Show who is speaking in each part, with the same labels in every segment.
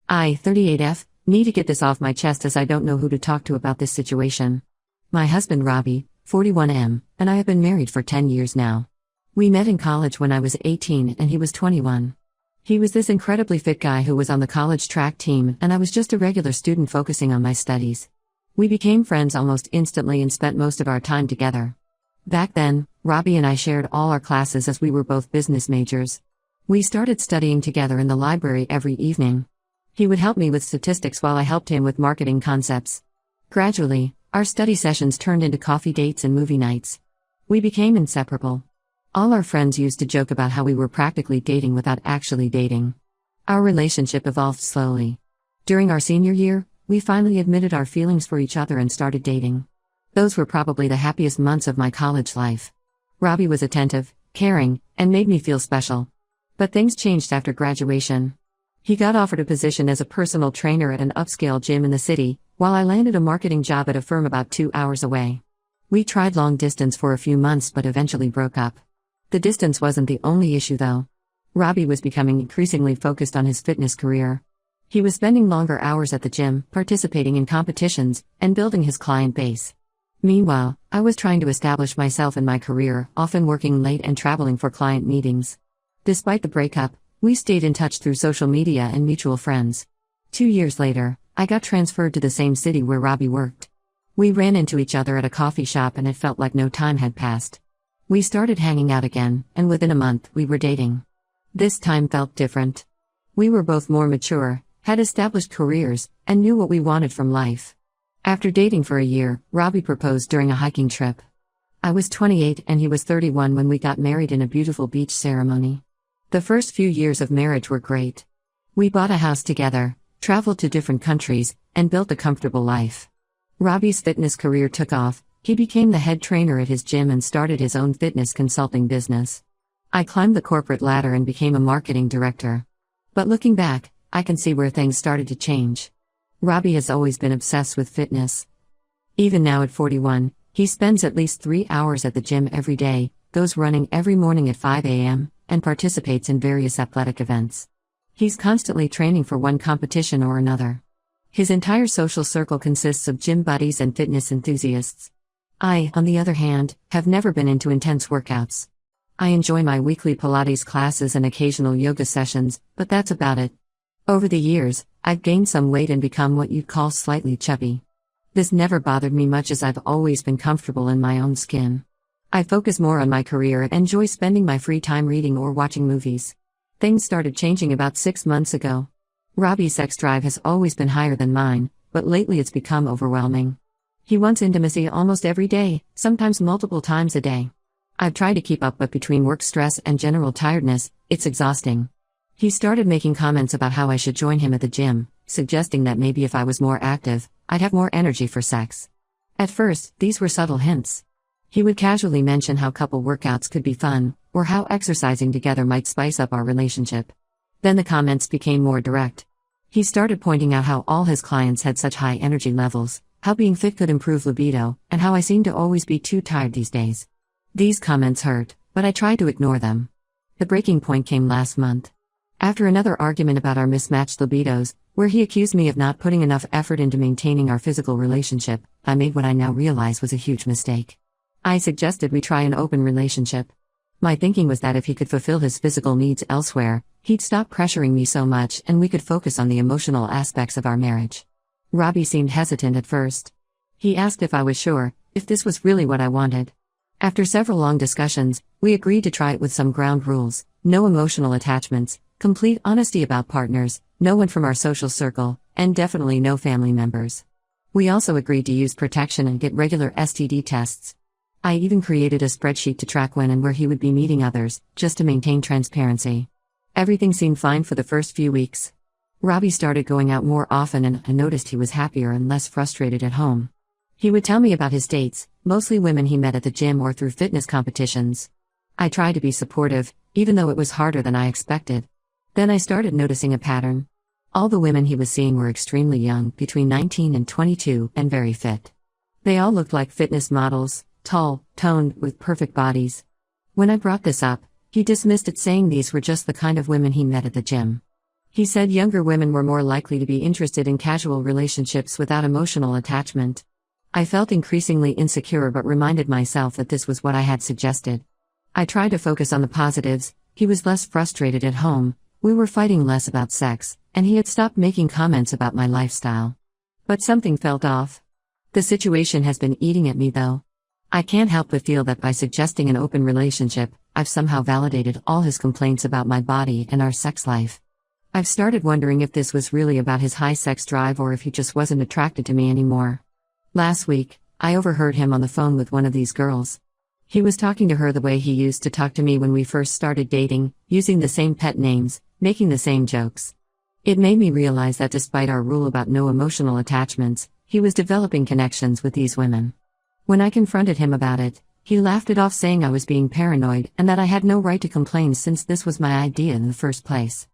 Speaker 1: I, 38F, need to get this off my chest as I don't know who to talk to about this situation. My husband Robbie, 41M, and I have been married for 10 years now. We met in college when I was 18 and he was 21. He was this incredibly fit guy who was on the college track team, and I was just a regular student focusing on my studies. We became friends almost instantly and spent most of our time together. Back then, Robbie and I shared all our classes as we were both business majors. We started studying together in the library every evening. He would help me with statistics while I helped him with marketing concepts. Gradually, our study sessions turned into coffee dates and movie nights. We became inseparable. All our friends used to joke about how we were practically dating without actually dating. Our relationship evolved slowly. During our senior year, we finally admitted our feelings for each other and started dating. Those were probably the happiest months of my college life. Robbie was attentive, caring, and made me feel special. But things changed after graduation. He got offered a position as a personal trainer at an upscale gym in the city, while I landed a marketing job at a firm about 2 hours away. We tried long distance for a few months but eventually broke up. The distance wasn't the only issue though. Robbie was becoming increasingly focused on his fitness career. He was spending longer hours at the gym, participating in competitions, and building his client base. Meanwhile, I was trying to establish myself in my career, often working late and traveling for client meetings. Despite the breakup, we stayed in touch through social media and mutual friends. 2 years later, I got transferred to the same city where Robbie worked. We ran into each other at a coffee shop and it felt like no time had passed. We started hanging out again, and within a month, we were dating. This time felt different. We were both more mature, had established careers, and knew what we wanted from life. After dating for a year, Robbie proposed during a hiking trip. I was 28 and he was 31 when we got married in a beautiful beach ceremony. The first few years of marriage were great. We bought a house together, traveled to different countries, and built a comfortable life. Robbie's fitness career took off. He became the head trainer at his gym and started his own fitness consulting business. I climbed the corporate ladder and became a marketing director. But looking back, I can see where things started to change. Robbie has always been obsessed with fitness. Even now at 41, he spends at least 3 hours at the gym every day, goes running every morning at 5 a.m., and participates in various athletic events. He's constantly training for one competition or another. His entire social circle consists of gym buddies and fitness enthusiasts. I, on the other hand, have never been into intense workouts. I enjoy my weekly Pilates classes and occasional yoga sessions, but that's about it. Over the years, I've gained some weight and become what you'd call slightly chubby. This never bothered me much as I've always been comfortable in my own skin. I focus more on my career and enjoy spending my free time reading or watching movies. Things started changing about 6 months ago. Robbie's sex drive has always been higher than mine, but lately it's become overwhelming. He wants intimacy almost every day, sometimes multiple times a day. I've tried to keep up, but between work stress and general tiredness, it's exhausting. He started making comments about how I should join him at the gym, suggesting that maybe if I was more active, I'd have more energy for sex. At first, these were subtle hints. He would casually mention how couple workouts could be fun, or how exercising together might spice up our relationship. Then the comments became more direct. He started pointing out how all his clients had such high energy levels, how being fit could improve libido, and how I seem to always be too tired these days. These comments hurt, but I tried to ignore them. The breaking point came last month. After another argument about our mismatched libidos, where he accused me of not putting enough effort into maintaining our physical relationship, I made what I now realize was a huge mistake. I suggested we try an open relationship. My thinking was that if he could fulfill his physical needs elsewhere, he'd stop pressuring me so much and we could focus on the emotional aspects of our marriage. Robbie seemed hesitant at first. He asked if I was sure, if this was really what I wanted. After several long discussions, we agreed to try it with some ground rules: no emotional attachments, complete honesty about partners, no one from our social circle, and definitely no family members. We also agreed to use protection and get regular STD tests. I even created a spreadsheet to track when and where he would be meeting others, just to maintain transparency. Everything seemed fine for the first few weeks. Robbie started going out more often and I noticed he was happier and less frustrated at home. He would tell me about his dates, mostly women he met at the gym or through fitness competitions. I tried to be supportive, even though it was harder than I expected. Then I started noticing a pattern. All the women he was seeing were extremely young, between 19 and 22, and very fit. They all looked like fitness models, tall, toned, with perfect bodies. When I brought this up, he dismissed it, saying these were just the kind of women he met at the gym. He said younger women were more likely to be interested in casual relationships without emotional attachment. I felt increasingly insecure but reminded myself that this was what I had suggested. I tried to focus on the positives. He was less frustrated at home, we were fighting less about sex, and he had stopped making comments about my lifestyle. But something felt off. The situation has been eating at me though. I can't help but feel that by suggesting an open relationship, I've somehow validated all his complaints about my body and our sex life. I've started wondering if this was really about his high sex drive or if he just wasn't attracted to me anymore. Last week, I overheard him on the phone with one of these girls. He was talking to her the way he used to talk to me when we first started dating, using the same pet names, making the same jokes. It made me realize that despite our rule about no emotional attachments, he was developing connections with these women. When I confronted him about it, he laughed it off, saying I was being paranoid and that I had no right to complain since this was my idea in the first place.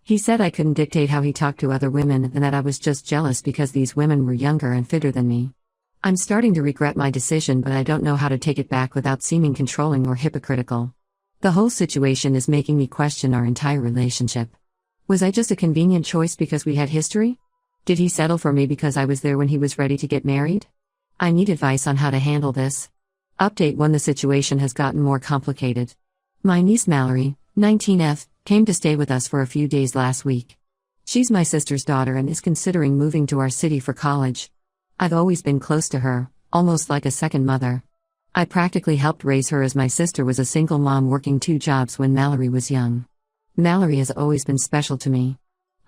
Speaker 1: He said I couldn't dictate how he talked to other women and that I was just jealous because these women were younger and fitter than me. I'm starting to regret my decision, but I don't know how to take it back without seeming controlling or hypocritical. The whole situation is making me question our entire relationship. Was I just a convenient choice because we had history? Did he settle for me because I was there when he was ready to get married? I need advice on how to handle this. Update 1: The situation has gotten more complicated. My niece Mallory, 19F, came to stay with us for a few days last week. She's my sister's daughter and is considering moving to our city for college. I've always been close to her, almost like a second mother. I practically helped raise her as my sister was a single mom working 2 jobs when Mallory was young. Mallory has always been special to me.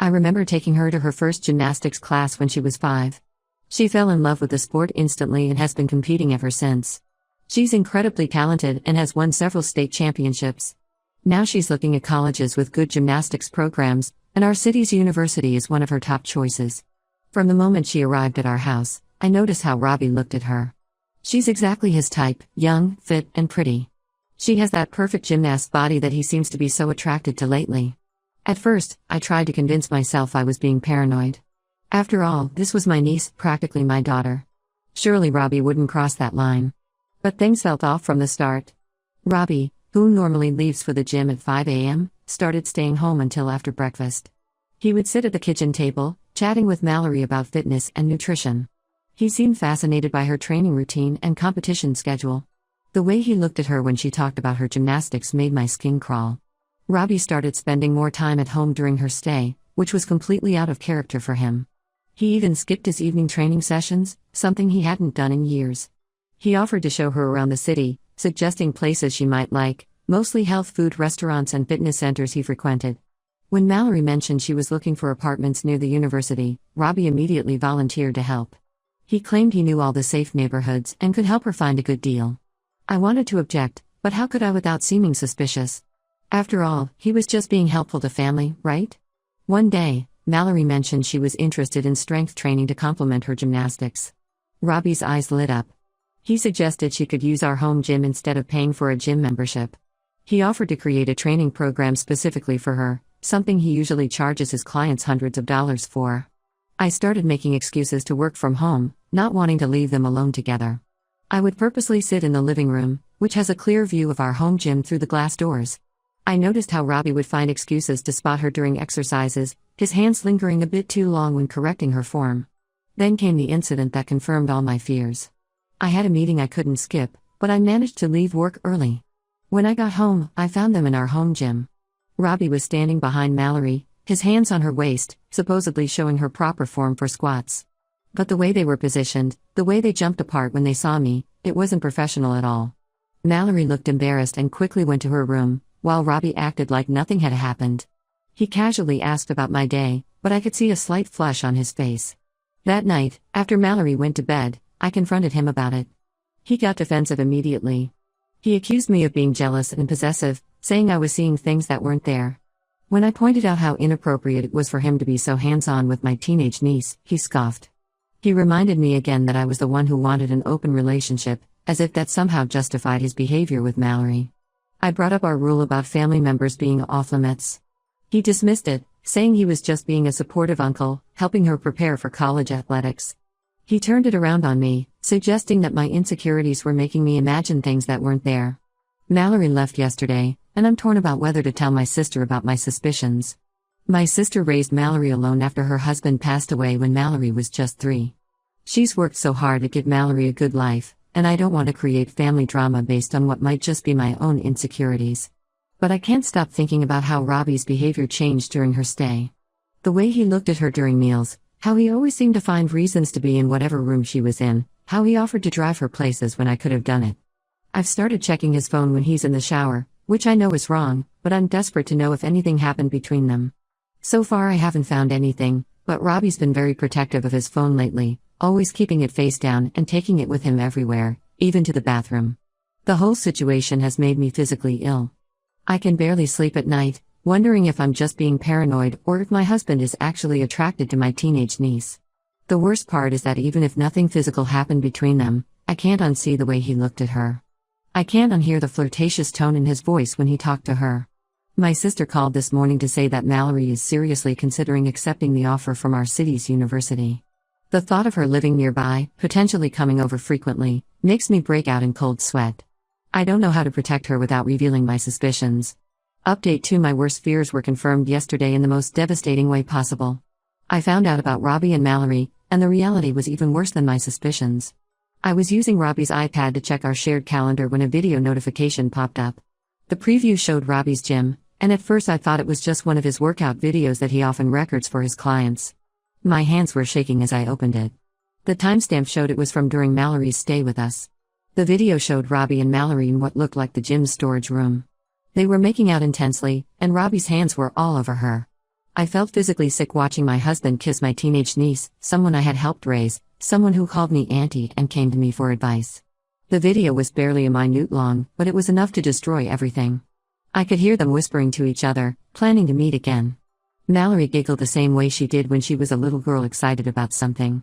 Speaker 1: I remember taking her to her first gymnastics class when she was 5. She fell in love with the sport instantly and has been competing ever since. She's incredibly talented and has won several state championships. Now she's looking at colleges with good gymnastics programs, and our city's university is one of her top choices. From the moment she arrived at our house, I noticed how Robbie looked at her. She's exactly his type, young, fit, and pretty. She has that perfect gymnast body that he seems to be so attracted to lately. At first, I tried to convince myself I was being paranoid. After all, this was my niece, practically my daughter. Surely Robbie wouldn't cross that line. But things felt off from the start. Robbie, who normally leaves for the gym at 5 a.m., started staying home until after breakfast. He would sit at the kitchen table, chatting with Mallory about fitness and nutrition. He seemed fascinated by her training routine and competition schedule. The way he looked at her when she talked about her gymnastics made my skin crawl. Robbie started spending more time at home during her stay, which was completely out of character for him. He even skipped his evening training sessions, something he hadn't done in years. He offered to show her around the city, suggesting places she might like, mostly health food restaurants and fitness centers he frequented. When Mallory mentioned she was looking for apartments near the university, Robbie immediately volunteered to help. He claimed he knew all the safe neighborhoods and could help her find a good deal. I wanted to object, but how could I without seeming suspicious? After all, he was just being helpful to family, right? One day, Mallory mentioned she was interested in strength training to complement her gymnastics. Robbie's eyes lit up. He suggested she could use our home gym instead of paying for a gym membership. He offered to create a training program specifically for her, something he usually charges his clients hundreds of dollars for. I started making excuses to work from home, not wanting to leave them alone together. I would purposely sit in the living room, which has a clear view of our home gym through the glass doors. I noticed how Robbie would find excuses to spot her during exercises, his hands lingering a bit too long when correcting her form. Then came the incident that confirmed all my fears. I had a meeting I couldn't skip, but I managed to leave work early. When I got home, I found them in our home gym. Robbie was standing behind Mallory, his hands on her waist, supposedly showing her proper form for squats. But the way they were positioned, the way they jumped apart when they saw me, it wasn't professional at all. Mallory looked embarrassed and quickly went to her room, while Robbie acted like nothing had happened. He casually asked about my day, but I could see a slight flush on his face. That night, after Mallory went to bed, I confronted him about it. He got defensive immediately. He accused me of being jealous and possessive, saying I was seeing things that weren't there. When I pointed out how inappropriate it was for him to be so hands-on with my teenage niece, he scoffed. He reminded me again that I was the one who wanted an open relationship, as if that somehow justified his behavior with Mallory. I brought up our rule about family members being off-limits. He dismissed it, saying he was just being a supportive uncle, helping her prepare for college athletics. He turned it around on me, suggesting that my insecurities were making me imagine things that weren't there. Mallory left yesterday, and I'm torn about whether to tell my sister about my suspicions. My sister raised Mallory alone after her husband passed away when Mallory was just 3. She's worked so hard to give Mallory a good life, and I don't want to create family drama based on what might just be my own insecurities. But I can't stop thinking about how Robbie's behavior changed during her stay. The way he looked at her during meals, how he always seemed to find reasons to be in whatever room she was in, how he offered to drive her places when I could have done it. I've started checking his phone when he's in the shower, which I know is wrong, but I'm desperate to know if anything happened between them. So far I haven't found anything, but Robbie's been very protective of his phone lately, always keeping it face down and taking it with him everywhere, even to the bathroom. The whole situation has made me physically ill. I can barely sleep at night, wondering if I'm just being paranoid or if my husband is actually attracted to my teenage niece. The worst part is that even if nothing physical happened between them, I can't unsee the way he looked at her. I can't unhear the flirtatious tone in his voice when he talked to her. My sister called this morning to say that Mallory is seriously considering accepting the offer from our city's university. The thought of her living nearby, potentially coming over frequently, makes me break out in cold sweat. I don't know how to protect her without revealing my suspicions. Update 2: my worst fears were confirmed yesterday in the most devastating way possible. I found out about Robbie and Mallory, and the reality was even worse than my suspicions. I was using Robbie's iPad to check our shared calendar when a video notification popped up. The preview showed Robbie's gym, and at first I thought it was just one of his workout videos that he often records for his clients. My hands were shaking as I opened it. The timestamp showed it was from during Mallory's stay with us. The video showed Robbie and Mallory in what looked like the gym's storage room. They were making out intensely, and Robbie's hands were all over her. I felt physically sick watching my husband kiss my teenage niece, someone I had helped raise, someone who called me auntie and came to me for advice. The video was barely a minute long, but it was enough to destroy everything. I could hear them whispering to each other, planning to meet again. Mallory giggled the same way she did when she was a little girl excited about something.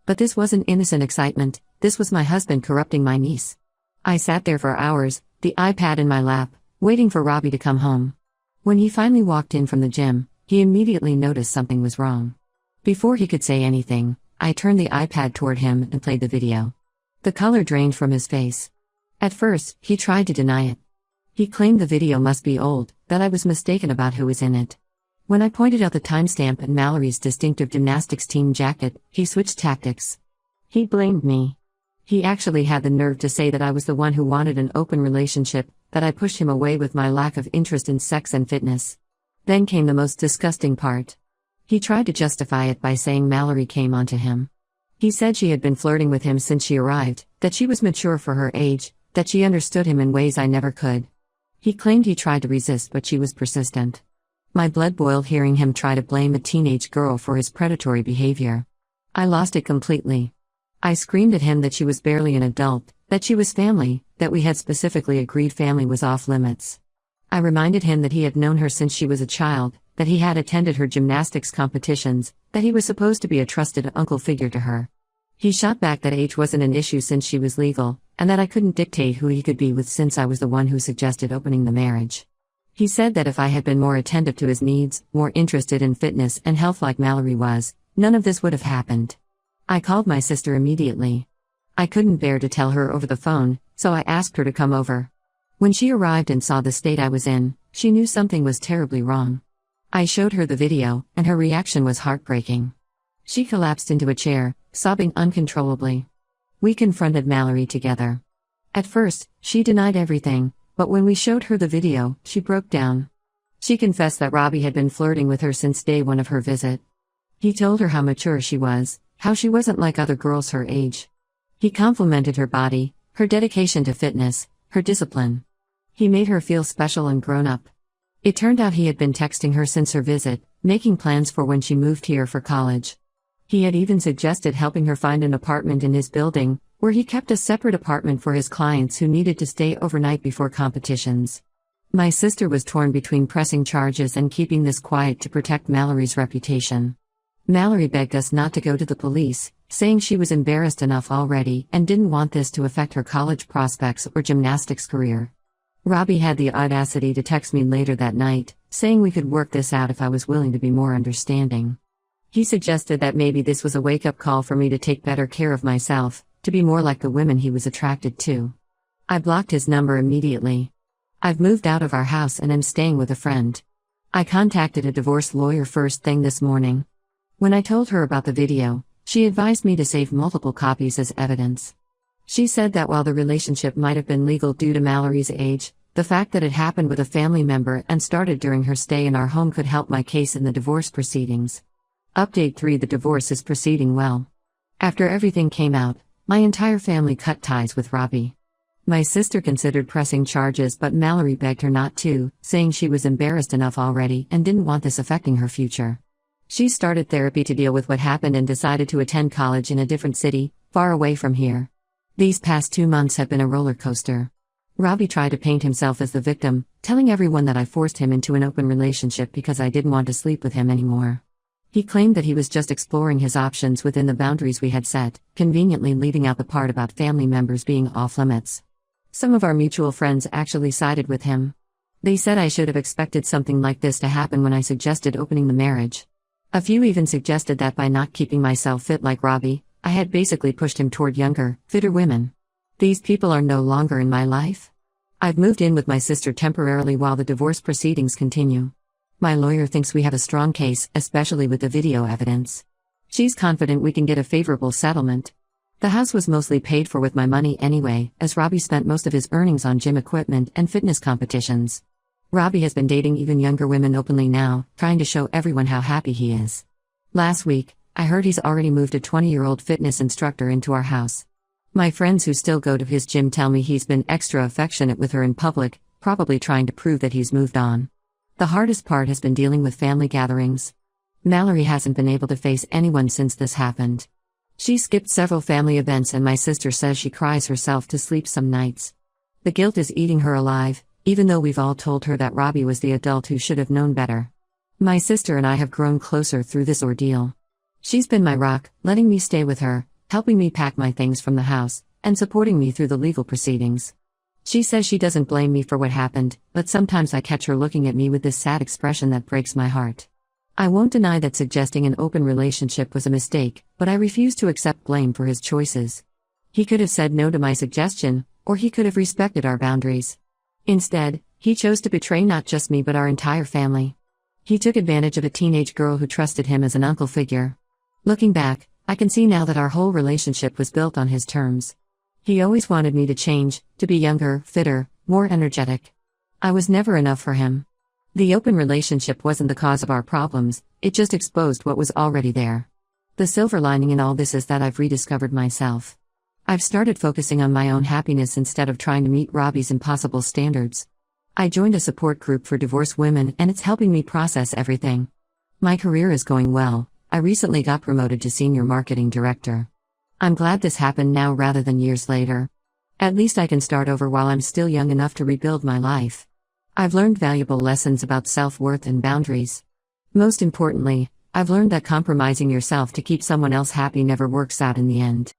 Speaker 1: But this wasn't innocent excitement, this was my husband corrupting my niece. I sat there for hours, the iPad in my lap, waiting for Robbie to come home. When he finally walked in from the gym, he immediately noticed something was wrong. Before he could say anything, I turned the iPad toward him and played the video. The color drained from his face. At first, he tried to deny it. He claimed the video must be old, that I was mistaken about who was in it. When I pointed out the timestamp and Mallory's distinctive gymnastics team jacket, he switched tactics. He blamed me. He actually had the nerve to say that I was the one who wanted an open relationship, that I pushed him away with my lack of interest in sex and fitness. Then came the most disgusting part. He tried to justify it by saying Mallory came onto him. He said she had been flirting with him since she arrived, that she was mature for her age, that she understood him in ways I never could. He claimed he tried to resist but she was persistent. My blood boiled hearing him try to blame a teenage girl for his predatory behavior. I lost it completely. I screamed at him that she was barely an adult, that she was family, that we had specifically agreed family was off limits. I reminded him that he had known her since she was a child, that he had attended her gymnastics competitions, that he was supposed to be a trusted uncle figure to her. He shot back that age wasn't an issue since she was legal, and that I couldn't dictate who he could be with since I was the one who suggested opening the marriage. He said that if I had been more attentive to his needs, more interested in fitness and health like Mallory was, none of this would have happened. I called my sister immediately. I couldn't bear to tell her over the phone, so I asked her to come over. When she arrived and saw the state I was in, she knew something was terribly wrong. I showed her the video, and her reaction was heartbreaking. She collapsed into a chair, sobbing uncontrollably. We confronted Mallory together. At first, she denied everything, but when we showed her the video, she broke down. She confessed that Robbie had been flirting with her since day one of her visit. He told her how mature she was, how she wasn't like other girls her age. He complimented her body, her dedication to fitness, her discipline. He made her feel special and grown up. It turned out he had been texting her since her visit, making plans for when she moved here for college. He had even suggested helping her find an apartment in his building, where he kept a separate apartment for his clients who needed to stay overnight before competitions. My sister was torn between pressing charges and keeping this quiet to protect Mallory's reputation. Mallory begged us not to go to the police, saying she was embarrassed enough already and didn't want this to affect her college prospects or gymnastics career. Robbie had the audacity to text me later that night, saying we could work this out if I was willing to be more understanding. He suggested that maybe this was a wake-up call for me to take better care of myself, to be more like the women he was attracted to. I blocked his number immediately. I've moved out of our house and am staying with a friend. I contacted a divorce lawyer first thing this morning. When I told her about the video, she advised me to save multiple copies as evidence. She said that while the relationship might have been legal due to Mallory's age, the fact that it happened with a family member and started during her stay in our home could help my case in the divorce proceedings. Update 3: The divorce is proceeding well. After everything came out, my entire family cut ties with Robbie. My sister considered pressing charges, but Mallory begged her not to, saying she was embarrassed enough already and didn't want this affecting her future. She started therapy to deal with what happened and decided to attend college in a different city, far away from here. These past 2 months have been a roller coaster. Robbie tried to paint himself as the victim, telling everyone that I forced him into an open relationship because I didn't want to sleep with him anymore. He claimed that he was just exploring his options within the boundaries we had set, conveniently leaving out the part about family members being off limits. Some of our mutual friends actually sided with him. They said I should have expected something like this to happen when I suggested opening the marriage. A few even suggested that by not keeping myself fit like Robbie, I had basically pushed him toward younger, fitter women. These people are no longer in my life. I've moved in with my sister temporarily while the divorce proceedings continue. My lawyer thinks we have a strong case, especially with the video evidence. She's confident we can get a favorable settlement. The house was mostly paid for with my money anyway, as Robbie spent most of his earnings on gym equipment and fitness competitions. Robbie has been dating even younger women openly now, trying to show everyone how happy he is. Last week, I heard he's already moved a 20-year-old fitness instructor into our house. My friends who still go to his gym tell me he's been extra affectionate with her in public, probably trying to prove that he's moved on. The hardest part has been dealing with family gatherings. Mallory hasn't been able to face anyone since this happened. She skipped several family events and my sister says she cries herself to sleep some nights. The guilt is eating her alive, even though we've all told her that Robbie was the adult who should have known better. My sister and I have grown closer through this ordeal. She's been my rock, letting me stay with her, helping me pack my things from the house, and supporting me through the legal proceedings. She says she doesn't blame me for what happened, but sometimes I catch her looking at me with this sad expression that breaks my heart. I won't deny that suggesting an open relationship was a mistake, but I refuse to accept blame for his choices. He could have said no to my suggestion, or he could have respected our boundaries. Instead, he chose to betray not just me but our entire family. He took advantage of a teenage girl who trusted him as an uncle figure. Looking back, I can see now that our whole relationship was built on his terms. He always wanted me to change, to be younger, fitter, more energetic. I was never enough for him. The open relationship wasn't the cause of our problems, it just exposed what was already there. The silver lining in all this is that I've rediscovered myself. I've started focusing on my own happiness instead of trying to meet Robbie's impossible standards. I joined a support group for divorced women and it's helping me process everything. My career is going well. I recently got promoted to senior marketing director. I'm glad this happened now rather than years later. At least I can start over while I'm still young enough to rebuild my life. I've learned valuable lessons about self-worth and boundaries. Most importantly, I've learned that compromising yourself to keep someone else happy never works out in the end.